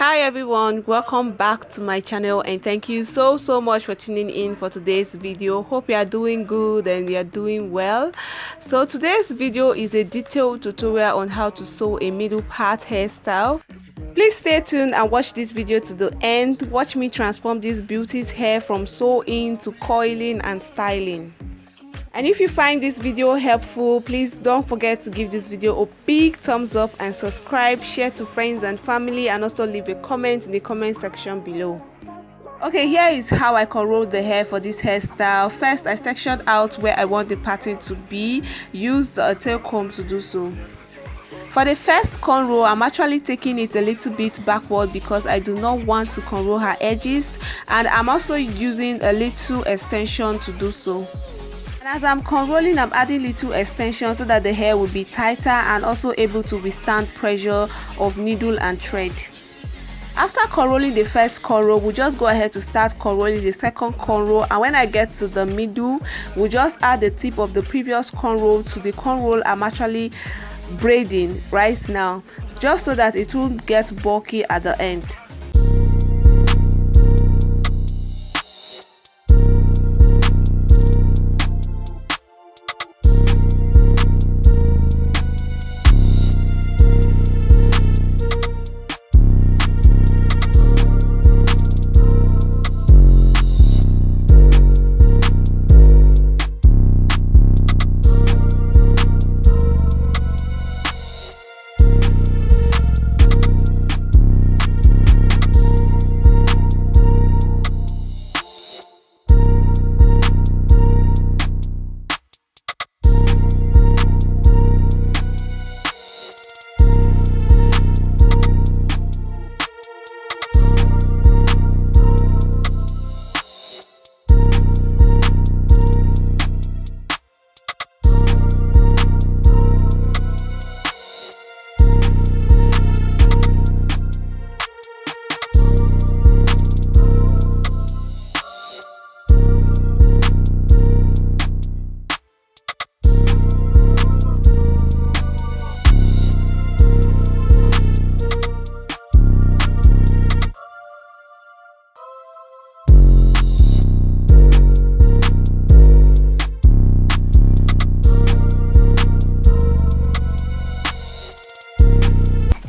Hi everyone, welcome back to my channel and thank you so much for tuning in for today's video. Hope you are doing good and you are doing well. So today's video is a detailed tutorial on how to sew a middle part hairstyle. Please stay tuned and watch this video to the end. Watch me transform this beauty's hair from sewing to coiling and styling. And if you find this video helpful, please don't forget to give this video a big thumbs up and subscribe, share to friends and family, and also leave a comment in the comment section below. Okay, here is how I cornrow the hair for this hairstyle. First, I sectioned out where I want the pattern to be. Use the tail comb to do so. For the first cornrow, I'm actually taking it a little bit backward because I do not want to cornrow her edges, and I'm also using a little extension to do so. And as I'm cornrolling, I'm adding little extensions so that the hair will be tighter and also able to withstand pressure of needle and thread. After cornrolling the first cornrow, we'll just go ahead to start cornrolling the second cornrow, and when I get to the middle, we'll just add the tip of the previous cornrow to the cornrow I'm actually braiding right now, just so that it won't get bulky at the end.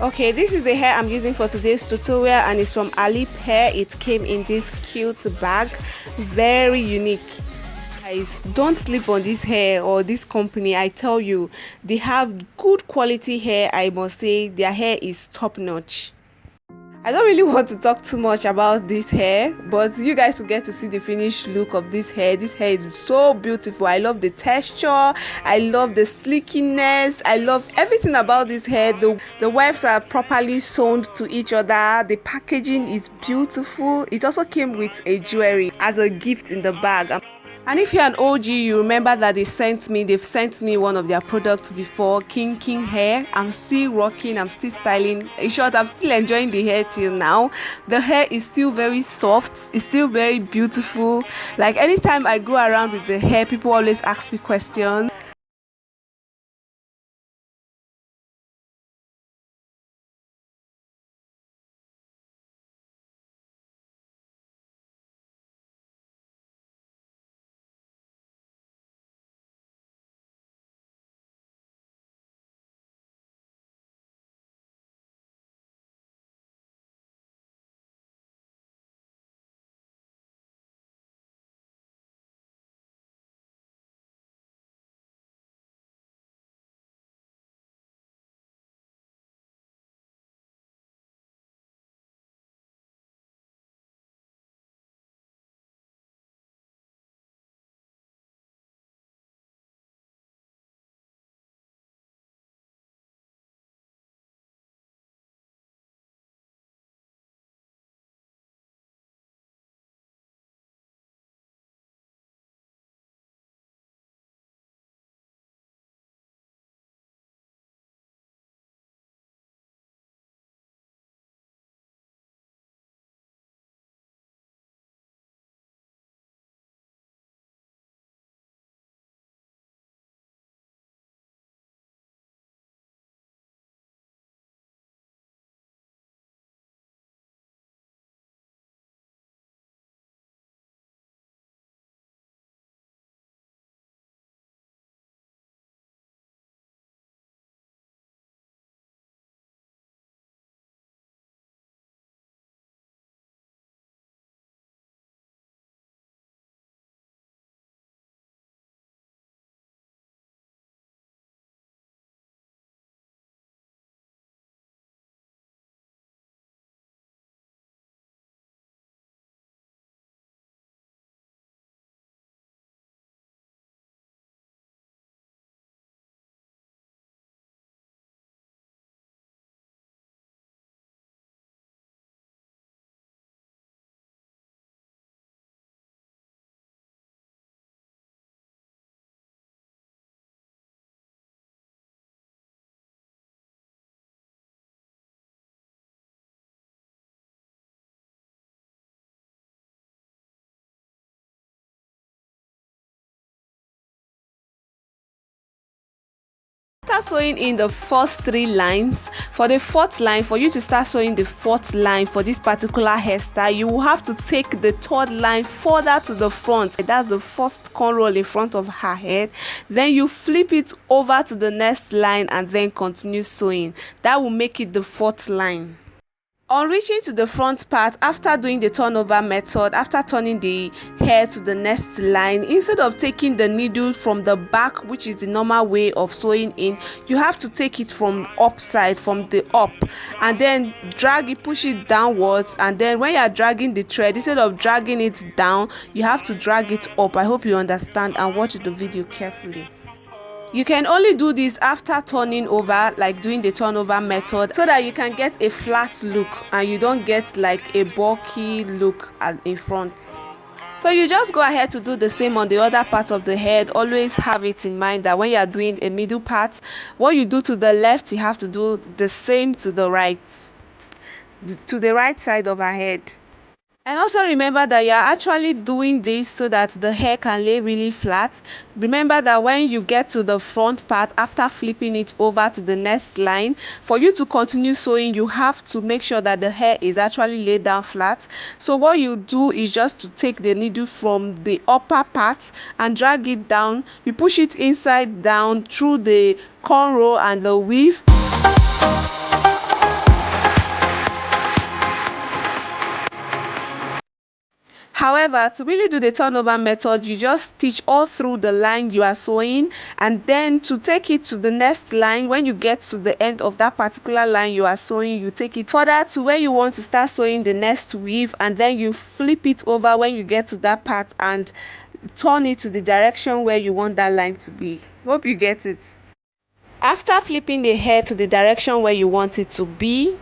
Okay, this is the hair I'm using for today's tutorial and it's from Alipearl Hair. It came in this cute bag, very unique. Guys, don't sleep on this hair or this company. I tell you, they have good quality hair. I must say their hair is top notch. I don't really want to talk too much about this hair, but you guys will get to see the finished look of this hair. This hair is so beautiful. I love the texture, I love the slickiness, I love everything about this hair. The wefts are properly sewn to each other. The packaging is beautiful. It also came with a jewelry as a gift in the bag. And if you're an OG, you remember that they've sent me one of their products before, King Hair. I'm still rocking, I'm still styling. In short, I'm still enjoying the hair till now. The hair is still very soft, it's still very beautiful. Like anytime I go around with the hair, people always ask me questions. after sewing in the first 3 lines, for the 4th line, for you to start sewing the 4th line for this particular hairstyle, you will have to take the 3rd line further to the front. That's the first cornrow in front of her head. Then you flip it over to the next line and then continue sewing. That will make it the 4th line. On reaching to the front part, after doing the turnover method, after turning the hair to the next line, instead of taking the needle from the back, which is the normal way of sewing in, you have to take it from upside, from the up, and then drag it, push it downwards. And then when you are dragging the thread, instead of dragging it down, you have to drag it up. I hope you understand and watch the video carefully. You can only do this after turning over, like doing the turnover method, so that you can get a flat look and you don't get like a bulky look in front. So you just go ahead to do the same on the other part of the head. Always have it in mind that when you are doing a middle part, what you do to the left, you have to do the same to the right side of her head. And also remember that you are actually doing this so that the hair can lay really flat. Remember that when you get to the front part, after flipping it over to the next line, for you to continue sewing, you have to make sure that the hair is actually laid down flat. So what you do is just to take the needle from the upper part and drag it down. You push it inside down through the cornrow and the weave. However, to really do the turnover method, you just stitch all through the line you are sewing, and then to take it to the next line, when you get to the end of that particular line you are sewing, you take it further to where you want to start sewing the next weave, and then you flip it over when you get to that part and turn it to the direction where you want that line to be. Hope you get it. After flipping the hair to the direction where you want it to be,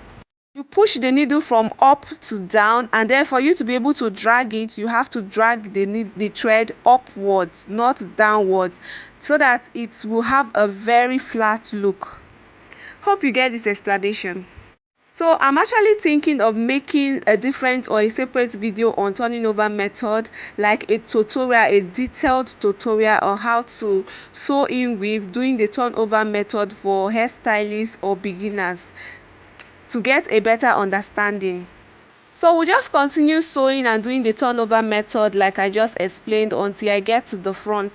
you push the needle from up to down, and then for you to be able to drag it, you have to drag the thread upwards, not downwards, so that it will have a very flat look. Hope you get this explanation. So I'm actually thinking of making a different or a separate video on turning over method, like a tutorial, a detailed tutorial on how to sew in with doing the turnover method for hairstylists or beginners, to get a better understanding. So we'll just continue sewing and doing the turnover method like I just explained until I get to the front.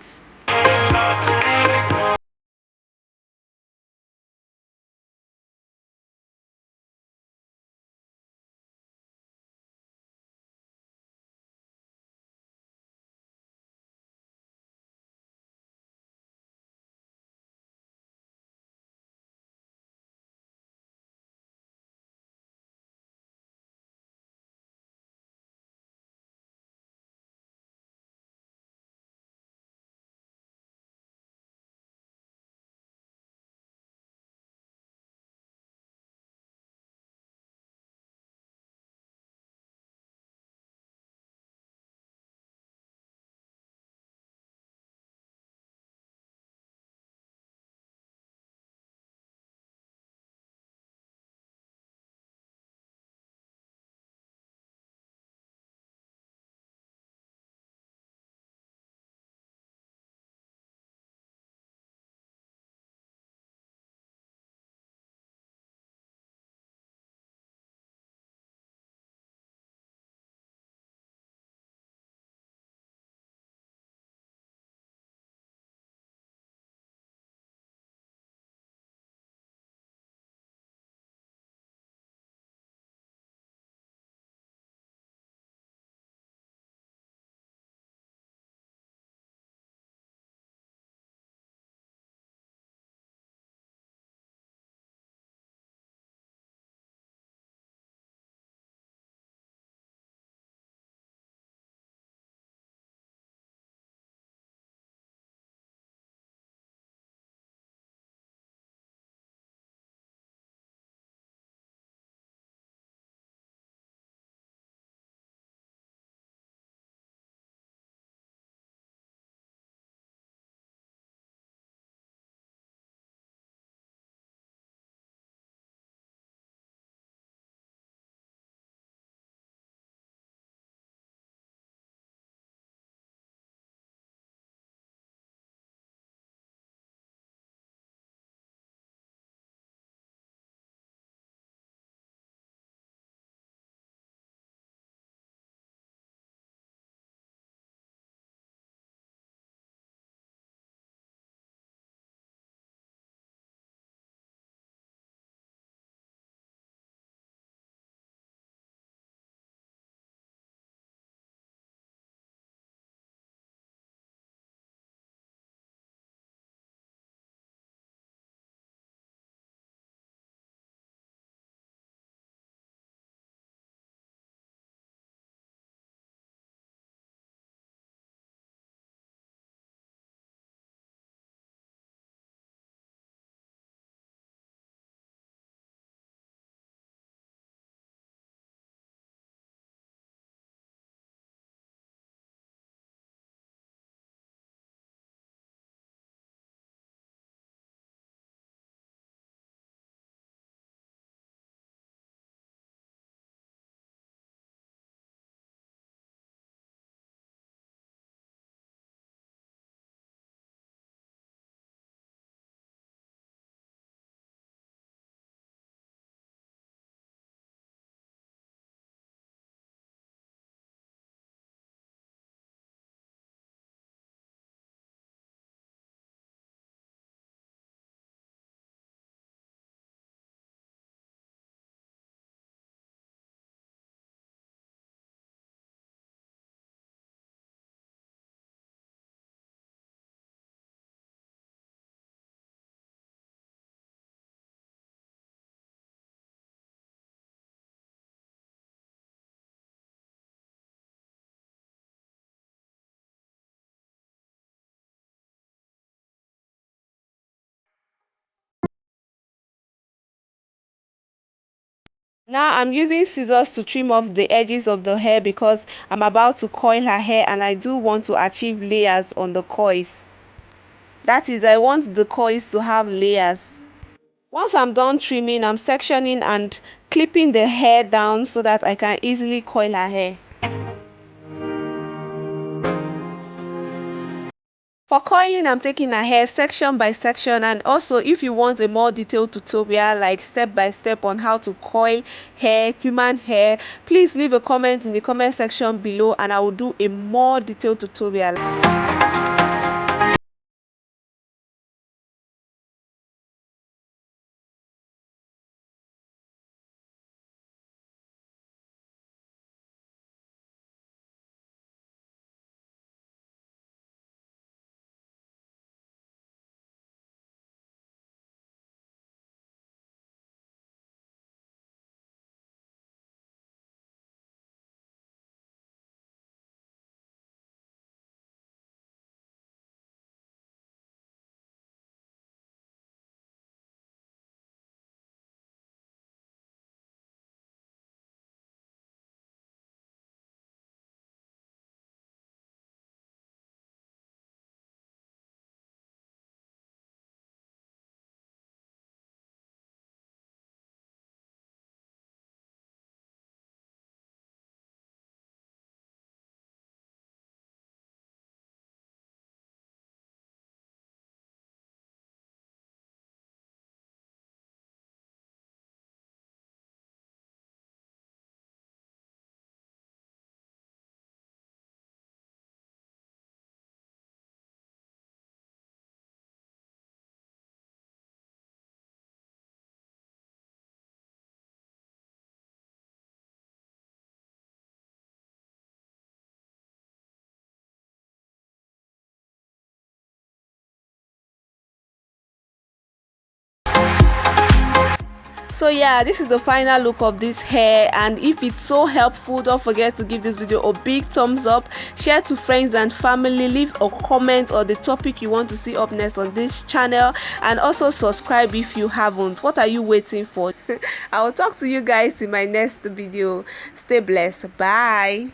Now I'm using scissors to trim off the edges of the hair because I'm about to coil her hair and I do want to achieve layers on the coils. That is, I want the coils to have layers. Once I'm done trimming, I'm sectioning and clipping the hair down so that I can easily coil her hair. For coiling, I'm taking her hair section by section, and also if you want a more detailed tutorial like step by step on how to coil hair, human hair, please leave a comment in the comment section below and I will do a more detailed tutorial. So yeah, this is the final look of this hair, and if it's so helpful, don't forget to give this video a big thumbs up, share to friends and family, leave a comment on the topic you want to see up next on this channel, and also subscribe if you haven't. What are you waiting for? I will talk to you guys in my next video. Stay blessed. Bye.